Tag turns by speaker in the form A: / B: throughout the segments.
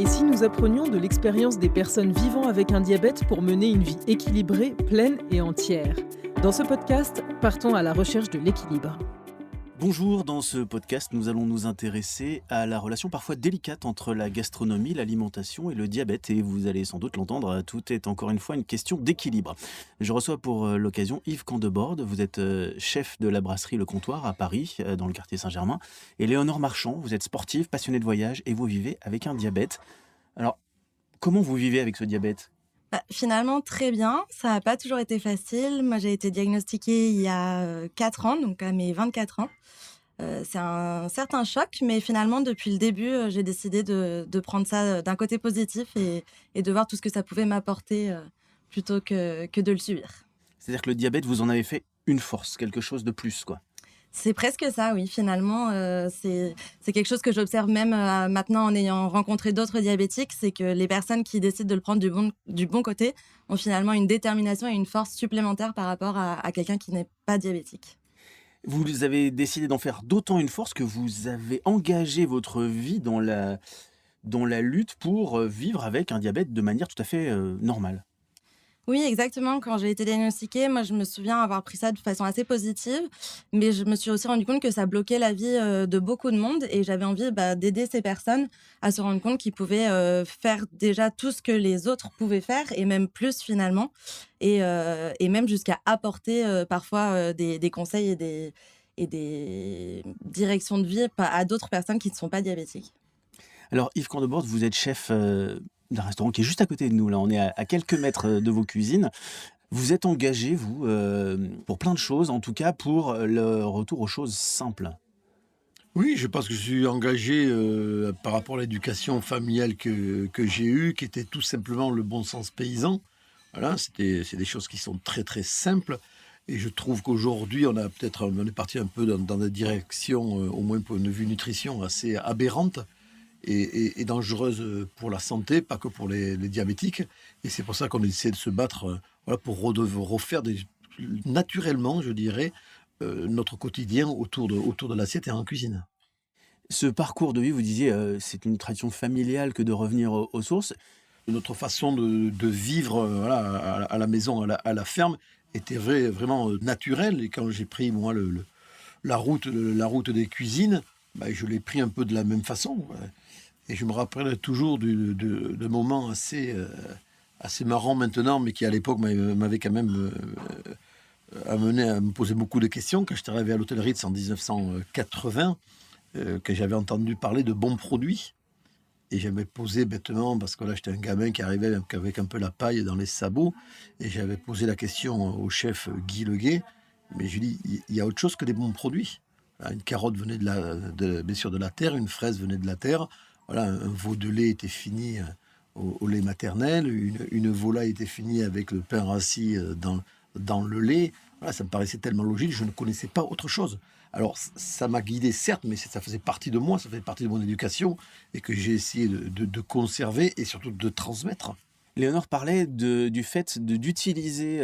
A: Et si nous apprenions de l'expérience des personnes vivant avec un diabète pour mener une vie équilibrée, pleine et entière? Dans ce podcast, partons à la recherche de l'équilibre.
B: Bonjour, dans ce podcast, nous allons nous intéresser à la relation parfois délicate entre la gastronomie, l'alimentation et le diabète. Et vous allez sans doute l'entendre, tout est encore une fois une question d'équilibre. Je reçois pour l'occasion Yves Candeborde. Vous êtes chef de la brasserie Le Comptoir à Paris, dans le quartier Saint-Germain. Et Léonore Marchand, vous êtes sportive, passionnée de voyage et vous vivez avec un diabète. Alors, comment vous vivez avec ce diabète ?
C: Finalement, très bien. Ça n'a pas toujours été facile. Moi, j'ai été diagnostiquée il y a 4 ans, donc à mes 24 ans. C'est un certain choc, mais finalement, depuis le début, j'ai décidé de prendre ça d'un côté positif et de voir tout ce que ça pouvait m'apporter plutôt que de le subir.
B: C'est-à-dire que le diabète, vous en avez fait une force, quelque chose de plus, quoi.
C: C'est presque ça, oui. Finalement, c'est quelque chose que j'observe même maintenant en ayant rencontré d'autres diabétiques, c'est que les personnes qui décident de le prendre du bon côté ont finalement une détermination et une force supplémentaire par rapport à quelqu'un qui n'est pas diabétique.
B: Vous avez décidé d'en faire d'autant une force que vous avez engagé votre vie dans la lutte pour vivre avec un diabète de manière tout à fait normale.
C: Oui, exactement. Quand j'ai été diagnostiquée, moi, je me souviens avoir pris ça de façon assez positive, mais je me suis aussi rendu compte que ça bloquait la vie de beaucoup de monde et j'avais envie d'aider ces personnes à se rendre compte qu'ils pouvaient faire déjà tout ce que les autres pouvaient faire et même plus finalement, et même jusqu'à apporter parfois des conseils et des directions de vie à d'autres personnes qui ne sont pas diabétiques.
B: Alors Yves Candeborde, vous êtes chef d'un restaurant qui est juste à côté de nous, là on est à quelques mètres de vos cuisines. Vous êtes engagé, vous, pour plein de choses, en tout cas pour le retour aux choses simples.
D: Oui, je pense que je suis engagé par rapport à l'éducation familiale que j'ai eue, qui était tout simplement le bon sens paysan. Voilà, c'est des choses qui sont très très simples. Et je trouve qu'aujourd'hui, on est parti un peu dans des directions, au moins point de vue nutrition, assez aberrantes et dangereuses pour la santé, pas que pour les diabétiques. Et c'est pour ça qu'on essaie de se battre voilà, pour refaire naturellement, je dirais, notre quotidien autour de l'assiette et en cuisine.
B: Ce parcours de vie, vous disiez, c'est une tradition familiale que de revenir aux sources.
D: Notre façon de vivre voilà, à la maison, à la ferme, était vraiment naturelle. Et quand j'ai pris, moi, la route des cuisines, je l'ai pris un peu de la même façon. Ouais. Et je me rappelle toujours de moments assez marrants maintenant, mais qui à l'époque m'avaient quand même amené à me poser beaucoup de questions. Quand j'étais arrivé à l'hôtel Ritz en 1980, que j'avais entendu parler de bons produits. Et j'avais posé bêtement, parce que là j'étais un gamin qui arrivait avec un peu la paille dans les sabots, et j'avais posé la question au chef Guy Leguet, mais je lui dis, il y a autre chose que des bons produits. Voilà, une carotte venait bien sûr de la terre, une fraise venait de la terre, voilà, un veau de lait était fini au lait maternel, une volaille était finie avec le pain rassis dans le lait. Voilà, ça me paraissait tellement logique, je ne connaissais pas autre chose. Alors, ça m'a guidé, certes, mais ça faisait partie de moi, ça faisait partie de mon éducation, et que j'ai essayé de conserver et surtout de transmettre.
B: Léonore parlait du fait d'utiliser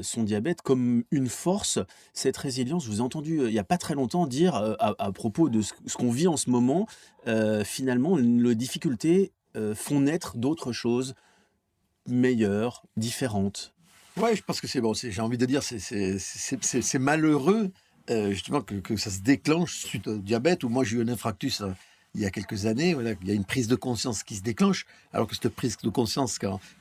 B: son diabète comme une force. Cette résilience, je vous ai entendu il n'y a pas très longtemps dire à propos de ce qu'on vit en ce moment, finalement, les difficultés font naître d'autres choses meilleures, différentes.
D: Ouais, je pense que c'est bon, j'ai envie de dire, c'est malheureux, justement, que ça se déclenche suite au diabète, où moi j'ai eu un infarctus il y a quelques années, voilà, il y a une prise de conscience qui se déclenche, alors que cette prise de conscience,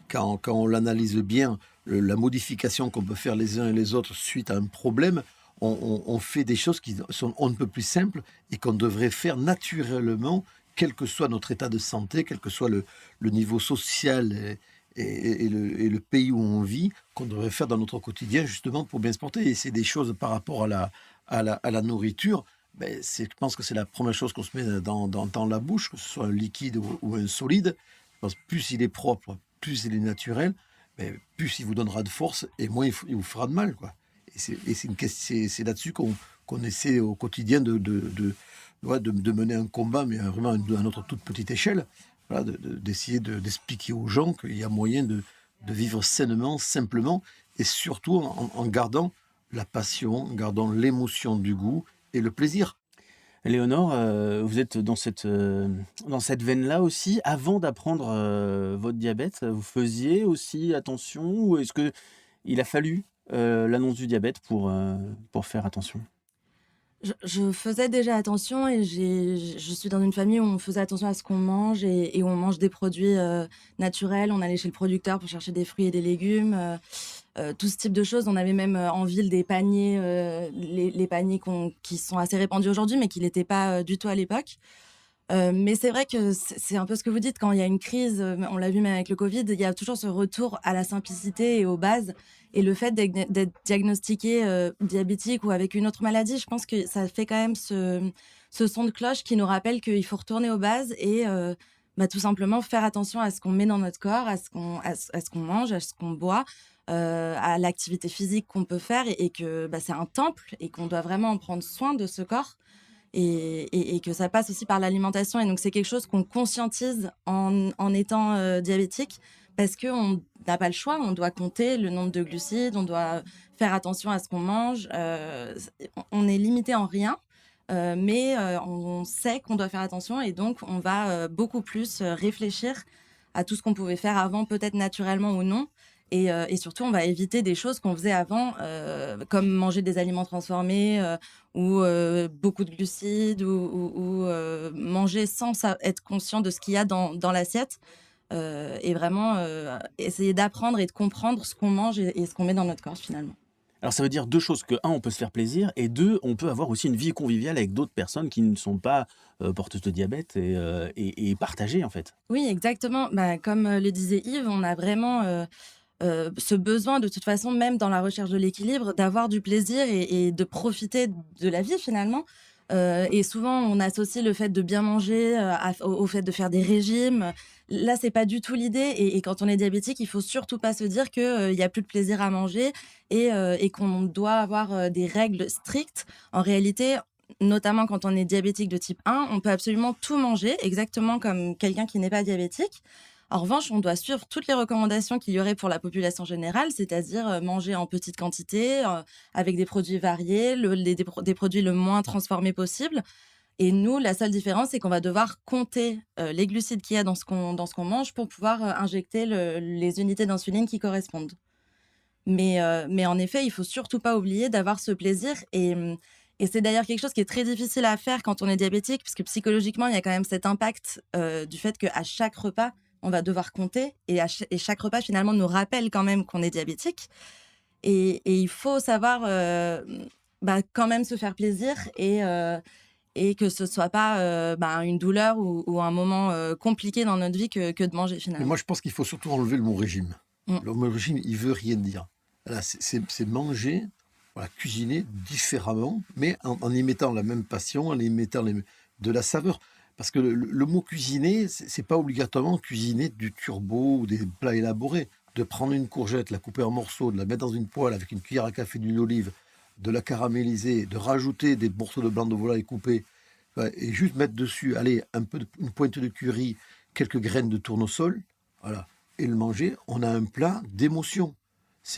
D: quand on l'analyse bien, la modification qu'on peut faire les uns et les autres suite à un problème, on fait des choses qui sont on ne peut plus simples et qu'on devrait faire naturellement, quel que soit notre état de santé, quel que soit le niveau social et le pays où on vit, qu'on devrait faire dans notre quotidien justement pour bien se porter. Et c'est des choses par rapport à la nourriture. Je pense que c'est la première chose qu'on se met dans la bouche, que ce soit un liquide ou un solide. Je pense que plus il est propre, plus il est naturel, plus il vous donnera de force et moins il vous fera de mal, quoi. C'est là-dessus qu'on essaie au quotidien de mener un combat, mais vraiment à notre toute petite échelle. Voilà, d'essayer d'expliquer aux gens qu'il y a moyen de vivre sainement, simplement, et surtout en gardant la passion, en gardant l'émotion du goût et le plaisir.
B: Léonore, vous êtes dans cette veine-là aussi. Avant d'apprendre votre diabète, vous faisiez aussi attention ou est-ce qu'il a fallu l'annonce du diabète pour faire attention?
C: Je faisais déjà attention et je suis dans une famille où on faisait attention à ce qu'on mange et où on mange des produits naturels. On allait chez le producteur pour chercher des fruits et des légumes, tout ce type de choses. On avait même en ville des paniers, les paniers qui sont assez répandus aujourd'hui, mais qui l'étaient pas du tout à l'époque. Mais c'est vrai que c'est un peu ce que vous dites, quand il y a une crise, on l'a vu même avec le Covid, il y a toujours ce retour à la simplicité et aux bases. Et le fait d'être diagnostiqué diabétique ou avec une autre maladie, je pense que ça fait quand même ce son de cloche qui nous rappelle qu'il faut retourner aux bases et tout simplement faire attention à ce qu'on met dans notre corps, à ce qu'on mange, à ce qu'on boit, à l'activité physique qu'on peut faire et que c'est un temple et qu'on doit vraiment en prendre soin de ce corps. Et que ça passe aussi par l'alimentation. Et donc, c'est quelque chose qu'on conscientise en étant diabétique parce qu'on n'a pas le choix. On doit compter le nombre de glucides, on doit faire attention à ce qu'on mange. On est limité en rien, mais on sait qu'on doit faire attention et donc on va beaucoup plus réfléchir à tout ce qu'on pouvait faire avant, peut-être naturellement ou non. Et surtout, on va éviter des choses qu'on faisait avant, comme manger des aliments transformés ou beaucoup de glucides ou manger sans être conscient de ce qu'il y a dans l'assiette. Et vraiment essayer d'apprendre et de comprendre ce qu'on mange et ce qu'on met dans notre corps finalement.
B: Alors ça veut dire deux choses, que un, on peut se faire plaisir, et deux, on peut avoir aussi une vie conviviale avec d'autres personnes qui ne sont pas porteuses de diabète et partager en fait.
C: Oui, exactement. Comme le disait Yves, on a vraiment ce besoin de toute façon, même dans la recherche de l'équilibre, d'avoir du plaisir et de profiter de la vie finalement. Et souvent, on associe le fait de bien manger au fait de faire des régimes. Là, c'est pas du tout l'idée. Et quand on est diabétique, il faut surtout pas se dire qu'il y a plus de plaisir à manger et qu'on doit avoir des règles strictes. En réalité, notamment quand on est diabétique de type 1, on peut absolument tout manger, exactement comme quelqu'un qui n'est pas diabétique. En revanche, on doit suivre toutes les recommandations qu'il y aurait pour la population générale, c'est-à-dire manger en petite quantité, avec des produits variés, des produits le moins transformés possible. Et nous, la seule différence, c'est qu'on va devoir compter les glucides qu'il y a dans ce qu'on mange pour pouvoir injecter les unités d'insuline qui correspondent. Mais en effet, il faut surtout pas oublier d'avoir ce plaisir. Et c'est d'ailleurs quelque chose qui est très difficile à faire quand on est diabétique, parce que psychologiquement, il y a quand même cet impact du fait qu'à chaque repas, on va devoir compter et chaque repas finalement nous rappelle quand même qu'on est diabétique et il faut savoir quand même se faire plaisir et que ce soit pas une douleur ou un moment compliqué dans notre vie que de manger finalement.
D: Mais moi je pense qu'il faut surtout enlever le mot régime. Le mot régime, il veut rien dire. Là, c'est manger, voilà, cuisiner différemment, mais en y mettant la même passion, en y mettant de la saveur. Parce que le mot cuisiner, c'est pas obligatoirement cuisiner du turbo ou des plats élaborés. De prendre une courgette, la couper en morceaux, de la mettre dans une poêle avec une cuillère à café d'huile d'olive, de la caraméliser, de rajouter des morceaux de blanc de volaille coupés, et juste mettre dessus, allez, une pointe de curry, quelques graines de tournesol, voilà, et le manger, on a un plat d'émotion.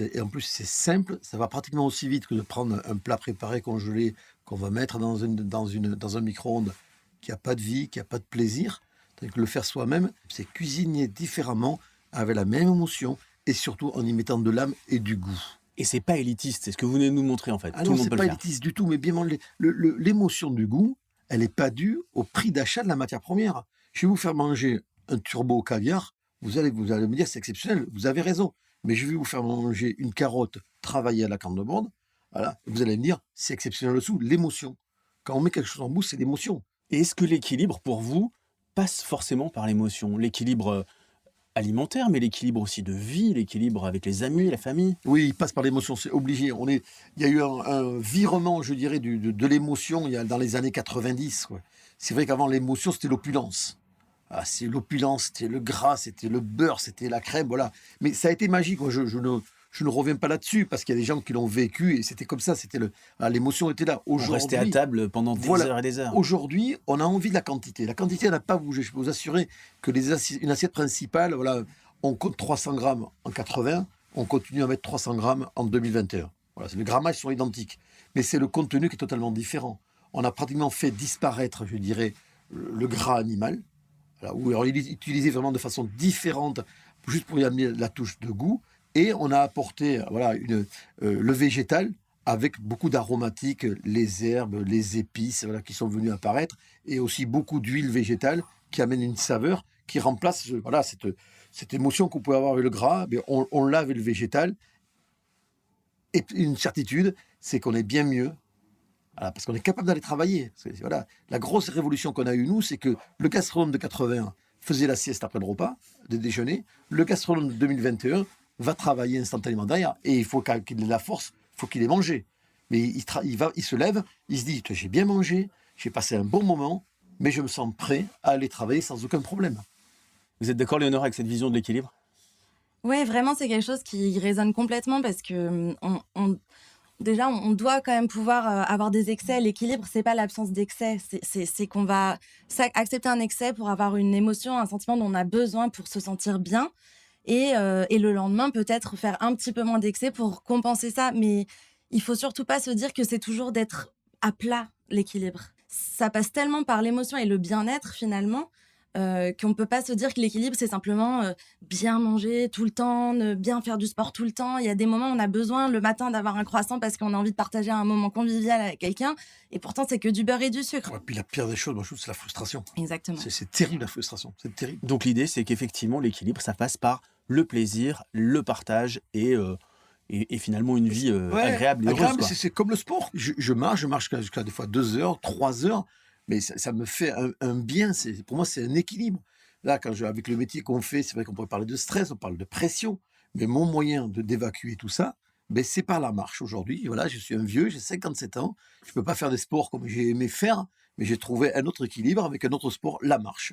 D: Et en plus, c'est simple, ça va pratiquement aussi vite que de prendre un plat préparé, congelé, qu'on va mettre dans un micro-ondes, qui n'a pas de vie, qui n'a pas de plaisir. Donc le faire soi-même, c'est cuisiner différemment, avec la même émotion, et surtout en y mettant de l'âme et du goût.
B: Et c'est pas élitiste, c'est ce que vous venez de nous montrer en fait.
D: Ah
B: Tout
D: non,
B: le monde
D: c'est
B: peut
D: pas
B: le faire.
D: élitiste du tout, mais bien l'émotion du goût, elle n'est pas due au prix d'achat de la matière première. Je vais vous faire manger un turbo au caviar, vous allez me dire c'est exceptionnel, vous avez raison. Mais je vais vous faire manger une carotte travaillée à la canne de borde, voilà, et vous allez me dire c'est exceptionnel dessous, l'émotion. Quand on met quelque chose en bouche, c'est l'émotion.
B: Et est-ce que l'équilibre, pour vous, passe forcément par l'émotion? L'équilibre alimentaire, mais l'équilibre aussi de vie, l'équilibre avec les amis, la famille?
D: Oui, il passe par l'émotion, c'est obligé. Il y a eu un virement, je dirais, de l'émotion dans les années 90. Quoi. C'est vrai qu'avant, l'émotion, c'était l'opulence. Ah, c'est l'opulence, c'était le gras, c'était le beurre, c'était la crème, voilà. Mais ça a été magique. Moi, je ne reviens pas là-dessus parce qu'il y a des gens qui l'ont vécu et c'était comme ça. L'émotion était là.
B: On restait à table pendant des heures et des heures.
D: Aujourd'hui, on a envie de la quantité. La quantité n'a pas bougé. Je peux vous assurer que une assiette principale, voilà, on compte 300 grammes en 80, on continue à mettre 300 grammes en 2021. Voilà, les grammages sont identiques. Mais c'est le contenu qui est totalement différent. on a pratiquement fait disparaître, je dirais, le gras animal. Voilà, où alors, il est utilisé vraiment de façon différente, juste pour y amener la touche de goût. Et on a apporté le végétal avec beaucoup d'aromatiques, les herbes, les épices qui sont venues apparaître, et aussi beaucoup d'huile végétale qui amène une saveur qui remplace cette émotion qu'on pouvait avoir avec le gras. Mais on l'a avec le végétal. Et une certitude, c'est qu'on est bien mieux. Voilà, parce qu'on est capable d'aller travailler. La grosse révolution qu'on a eue, nous, c'est que le gastronome de 81 faisait la sieste après le repas, de déjeuner. Le gastronome de 2021 va travailler instantanément derrière. Et il faut qu'il ait la force, il faut qu'il ait mangé. Mais il se lève, il se dit, j'ai bien mangé, j'ai passé un bon moment, mais je me sens prêt à aller travailler sans aucun problème.
B: Vous êtes d'accord, Léonore, avec cette vision de l'équilibre ?
C: Oui, vraiment, c'est quelque chose qui résonne complètement parce que déjà, on doit quand même pouvoir avoir des excès. L'équilibre, c'est pas l'absence d'excès. C'est qu'on va accepter un excès pour avoir une émotion, un sentiment dont on a besoin pour se sentir bien. Et le lendemain, peut-être faire un petit peu moins d'excès pour compenser ça. Mais il faut surtout pas se dire que c'est toujours d'être à plat, l'équilibre. Ça passe tellement par l'émotion et le bien-être, finalement, qu'on ne peut pas se dire que l'équilibre, c'est simplement bien manger tout le temps, bien faire du sport tout le temps. Il y a des moments où on a besoin le matin d'avoir un croissant parce qu'on a envie de partager un moment convivial avec quelqu'un. Et pourtant, c'est que du beurre et du sucre.
D: Ouais, puis la pire des choses, moi, je trouve, c'est la frustration.
C: Exactement.
D: C'est terrible, la frustration. C'est terrible.
B: Donc l'idée, c'est qu'effectivement, l'équilibre, ça passe par le plaisir, le partage et finalement une vie agréable et heureuse.
D: C'est comme le sport. Je marche jusqu'à des fois 2 heures, 3 heures. Mais ça me fait un bien. Pour moi, c'est un équilibre. Là, avec le métier qu'on fait, c'est vrai qu'on pourrait parler de stress, on parle de pression. Mais mon moyen d'évacuer tout ça, c'est par la marche aujourd'hui. Voilà, je suis un vieux, j'ai 57 ans. Je ne peux pas faire des sports comme j'ai aimé faire, mais j'ai trouvé un autre équilibre avec un autre sport, la marche.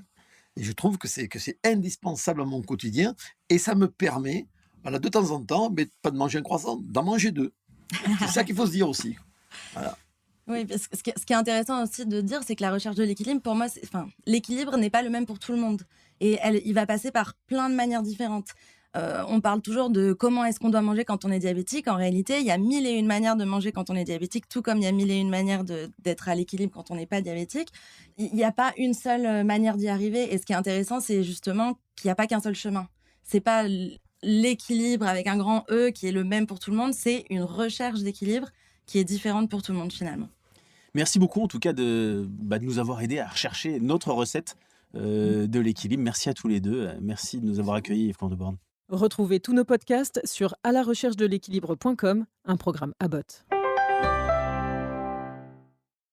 D: Et je trouve que c'est indispensable à mon quotidien. Et ça me permet, de temps en temps, pas de manger un croissant, d'en manger 2. C'est ça qu'il faut se dire aussi. Voilà.
C: Oui, parce que ce qui est intéressant aussi de dire, c'est que la recherche de l'équilibre, pour moi, l'équilibre n'est pas le même pour tout le monde. Et il va passer par plein de manières différentes. On parle toujours de comment est-ce qu'on doit manger quand on est diabétique. En réalité, il y a 1001 manières de manger quand on est diabétique, tout comme il y a 1001 manières d'être à l'équilibre quand on n'est pas diabétique. Il n'y a pas une seule manière d'y arriver. Et ce qui est intéressant, c'est justement qu'il n'y a pas qu'un seul chemin. C'est pas l'équilibre avec un grand E qui est le même pour tout le monde. C'est une recherche d'équilibre qui est différente pour tout le monde finalement.
B: Merci beaucoup en tout cas de nous avoir aidés à rechercher notre recette de l'équilibre. Merci à tous les deux. Merci de nous avoir accueillis, Yves Cordeborne.
A: Retrouvez tous nos podcasts sur alarecherchedeléquilibre.com, un programme Abbott.